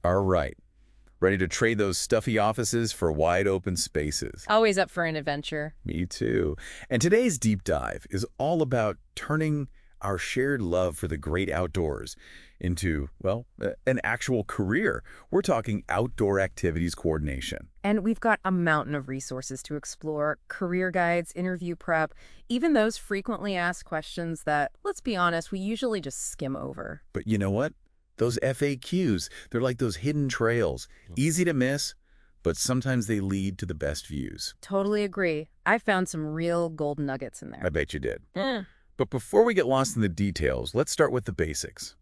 All right. Ready to trade those stuffy offices for wide open spaces? Always up for an adventure. Me too. And today's deep dive is all about turning our shared love for the great outdoors into, well, an actual career. We're talking outdoor activities coordination. And we've got a mountain of resources to explore, career guides, interview prep, even those frequently asked questions that, let's be honest, we usually just skim over. But you know what? Those FAQs, they're like those hidden trails. Easy to miss, but sometimes they lead to the best views. Totally agree. I found some real gold nuggets in I there. bet you did. Eh. But before we get lost in the details, let's start with the basics.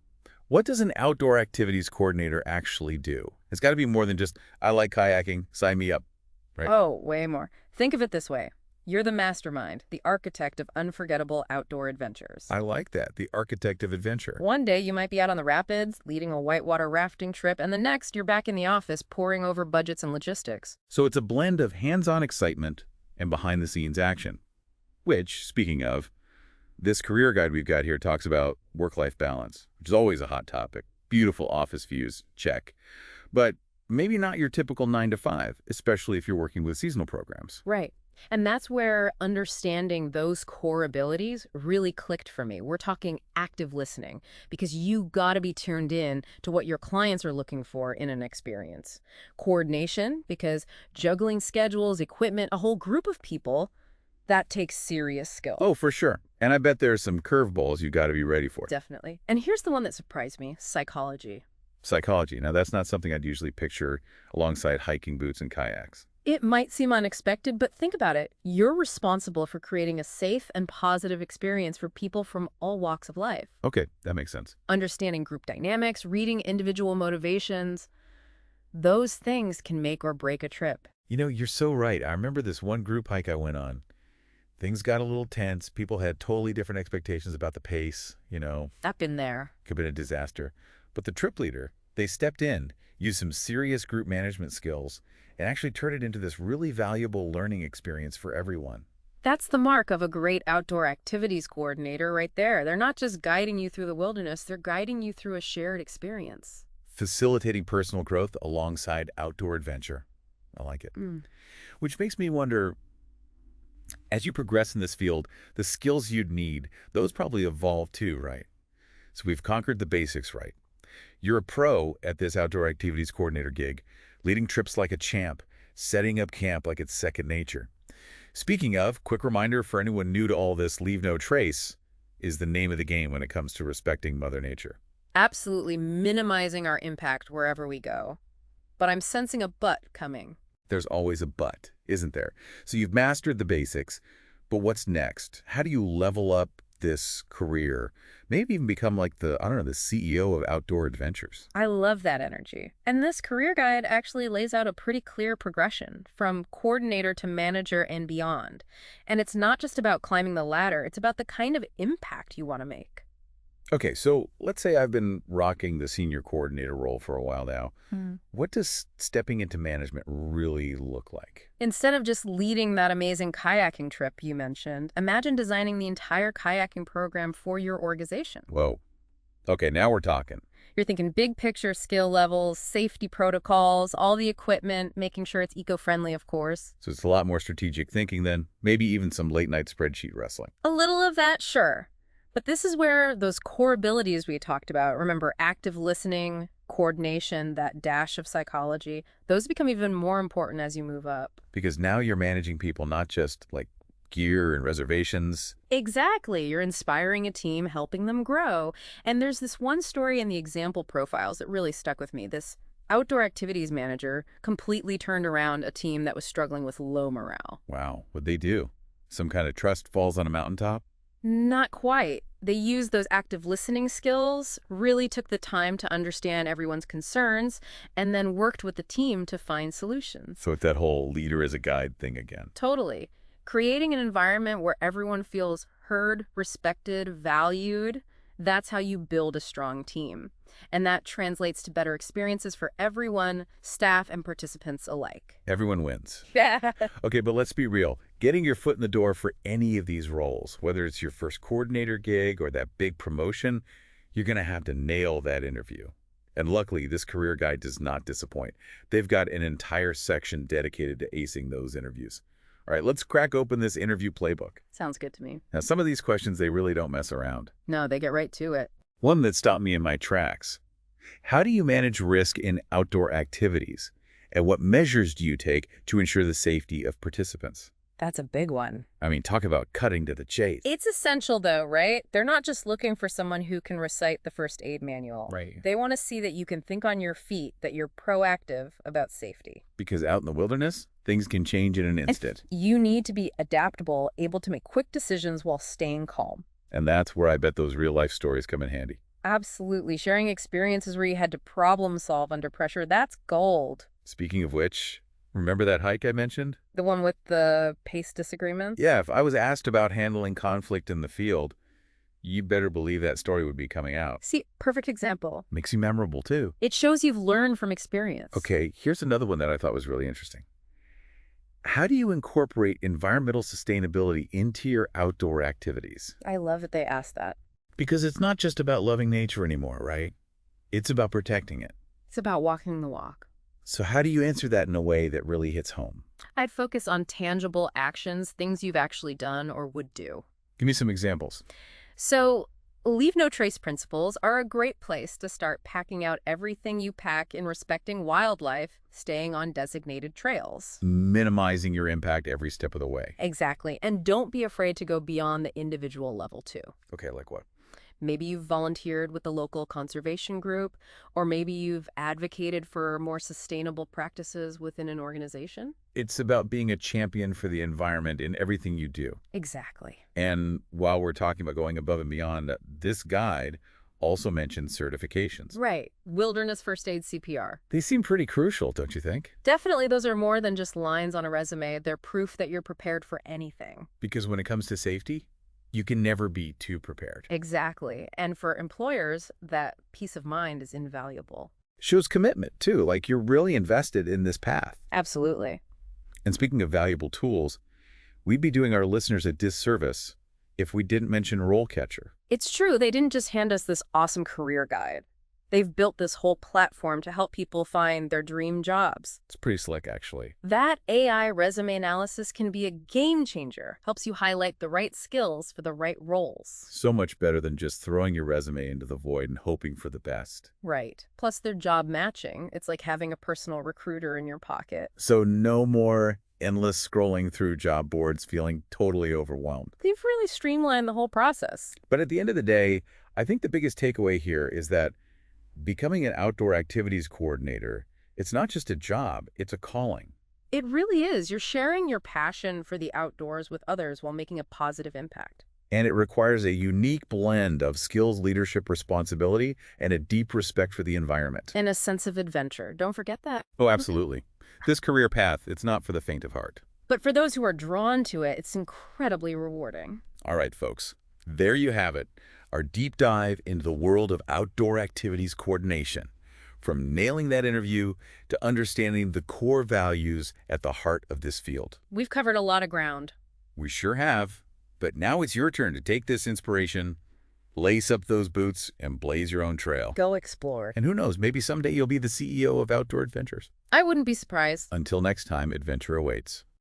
What does an outdoor activities coordinator actually do? It's got to be more than just, I like kayaking, sign me up, right? Oh, way more. Think of it this way. You're the mastermind, the architect of unforgettable outdoor adventures. I like that, the architect of adventure. One day you might be out on the rapids, leading a whitewater rafting trip, and the next you're back in the office poring over budgets and logistics. So it's a blend of hands-on excitement and behind-the-scenes action. Which, speaking of, this career guide we've got here talks about work-life balance, which is always a hot topic. Beautiful office views, check. But maybe not your typical 9 to 5, especially if you're working with seasonal programs. Right. And that's where understanding those core abilities really clicked for me. We're talking active listening, because you got to be tuned in to what your clients are looking for in an experience. Coordination, because juggling schedules, equipment, a whole group of people, that takes serious skill. Oh, for sure. And I bet there's some curveballs you got to be ready for. Definitely. And here's the one that surprised me, psychology. Psychology. Now, that's not something I'd usually picture alongside hiking boots and kayaks. It might seem unexpected, but think about it. You're responsible for creating a safe and positive experience for people from all walks of life. Okay, that makes sense. Understanding group dynamics, reading individual motivations, those things can make or break a trip. You know, you're so right. I remember this one group hike I went on. Things got a little tense. People had totally different expectations about the pace, I've been there. could have been a disaster. But the trip leader, they stepped in, used some serious group management skills, and actually turned it into this really valuable learning experience for everyone. That's the mark of a great outdoor activities coordinator right there. They're not just guiding you through the wilderness, they're guiding you through a shared experience. Facilitating personal growth alongside outdoor adventure. I like it. Mm. Which makes me wonder, as you progress in this field, the skills you'd need, those probably evolve too, right? So we've conquered the basics, right? You're a pro at this outdoor activities coordinator gig, leading trips like a champ, setting up camp like it's second nature. Speaking of, quick reminder for anyone new to all this, leave no trace is the name of the game when it comes to respecting Mother Nature. Absolutely minimizing our impact wherever we go. But I'm sensing a but coming. There's always a but, isn't there? So you've mastered the basics, but what's next? How do you level up this career? Maybe even become like the CEO of outdoor adventures. I love that energy. And this career guide actually lays out a pretty clear progression from coordinator to manager and beyond. And it's not just about climbing the ladder, it's about the kind of impact you want to make. Okay, so let's say I've been rocking the senior coordinator role for a while now. What does stepping into management really look like? Instead of just leading that amazing kayaking trip you mentioned, imagine designing the entire kayaking program for your organization. Whoa. Okay, now we're talking. You're thinking big picture skill levels, safety protocols, all the equipment, making sure it's eco-friendly, of course. So it's a lot more strategic thinking then, maybe even some late-night spreadsheet wrestling. A little of that, sure. But this is where those core abilities we talked about, remember active listening, coordination, that dash of psychology, those become even more important as you move up. Because now you're managing people, not just like gear and reservations. Exactly. You're inspiring a team, helping them grow. And there's this one story in the example profiles that really stuck with me. This outdoor activities manager completely turned around a team that was struggling with low morale. Wow, what'd they do? Some kind of trust falls on a mountaintop? Not quite. They used those active listening skills, really took the time to understand everyone's concerns, and then worked with the team to find solutions. So it's that whole leader as a guide thing again. Totally. Creating an environment where everyone feels heard, respected, valued, that's how you build a strong team. And that translates to better experiences for everyone, staff and participants alike. Everyone wins. Yeah. Okay, but let's be real. Getting your foot in the door for any of these roles, whether it's your first coordinator gig or that big promotion, you're going to have to nail that interview. And luckily, this career guide does not disappoint. They've got an entire section dedicated to acing those interviews. All right, let's crack open this interview playbook. Sounds good to me. Now, some of these questions, they really don't mess around. No, they get right to it. One that stopped me in my tracks. How do you manage risk in outdoor activities? And what measures do you take to ensure the safety of participants? That's a big one. I mean, talk about cutting to the chase. It's essential, though, right? They're not just looking for someone who can recite the first aid manual. Right. They want to see that you can think on your feet, that you're proactive about safety. Because out in the wilderness, things can change in an instant. You need to be adaptable, able to make quick decisions while staying calm. And that's where I bet those real-life stories come in handy. Absolutely. Sharing experiences where you had to problem solve under pressure, that's gold. Speaking of which, remember that hike I mentioned? The one with the pace disagreements? Yeah, if I was asked about handling conflict in the field, you better believe that story would be coming out. See, perfect example. Makes you memorable, too. It shows you've learned from experience. Okay, here's another one that I thought was really interesting. How do you incorporate environmental sustainability into your outdoor activities? I love that they asked that. Because it's not just about loving nature anymore, right? It's about protecting it. It's about walking the walk. So how do you answer that in a way that really hits home? I'd focus on tangible actions, things you've actually done or would do. Give me some examples. So, leave no trace principles are a great place to start packing out everything you pack in respecting wildlife, staying on designated trails. Minimizing your impact every step of the way. Exactly. And don't be afraid to go beyond the individual level, too. Okay, like what? Maybe you've volunteered with a local conservation group, or maybe you've advocated for more sustainable practices within an organization. It's about being a champion for the environment in everything you do. Exactly. And while we're talking about going above and beyond, this guide also mentions certifications. Right. Wilderness first aid CPR. They seem pretty crucial, don't you think? Definitely, those are more than just lines on a resume. They're proof that you're prepared for anything. Because when it comes to safety, you can never be too prepared. Exactly. And for employers, that peace of mind is invaluable. Shows commitment, too, like you're really invested in this path. Absolutely. And speaking of valuable tools, we'd be doing our listeners a disservice if we didn't mention RoleCatcher. It's true. They didn't just hand us this awesome career guide. They've built this whole platform to help people find their dream jobs. It's pretty slick, actually. That AI resume analysis can be a game changer. Helps you highlight the right skills for the right roles. So much better than just throwing your resume into the void and hoping for the best. Right. Plus, they're job matching. It's like having a personal recruiter in your pocket. So no more endless scrolling through job boards feeling totally overwhelmed. They've really streamlined the whole process. But at the end of the day, I think the biggest takeaway here is that becoming an outdoor activities coordinator, it's not just a job, it's a calling. It really is. You're sharing your passion for the outdoors with others while making a positive impact. And it requires a unique blend of skills, leadership, responsibility, and a deep respect for the environment. And a sense of adventure. Don't forget that. Oh, absolutely. This career path, it's not for the faint of heart. But for those who are drawn to it, it's incredibly rewarding. All right, folks. There you have it. Our deep dive into the world of outdoor activities coordination. From nailing that interview to understanding the core values at the heart of this field. We've covered a lot of ground. We sure have. But now it's your turn to take this inspiration, lace up those boots, and blaze your own trail. Go explore. And who knows, maybe someday you'll be the CEO of Outdoor Adventures. I wouldn't be surprised. Until next time, adventure awaits.